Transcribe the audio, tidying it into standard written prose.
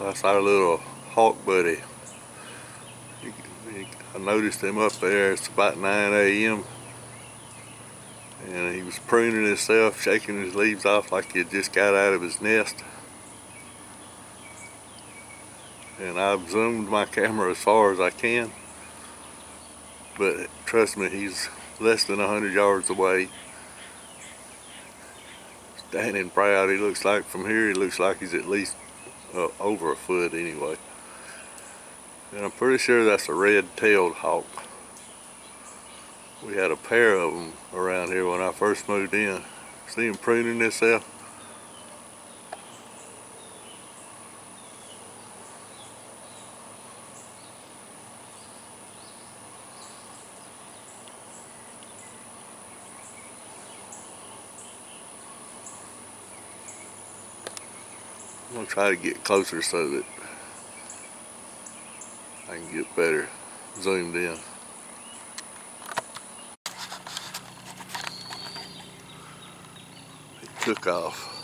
That's our little hawk buddy. I noticed him up there. It's about 9 a.m. and he was pruning himself, shaking his leaves off like he had just got out of his nest. And I've zoomed my camera as far as I can, but trust me, he's less than 100 yards away, standing proud. He looks like, from here, he looks like he's at least over a foot anyway. And I'm pretty sure that's a red-tailed hawk. We had a pair of them around here when I first moved in. See him pruning himself? I'm going to try to get closer so that I can get better zoomed in. He took off.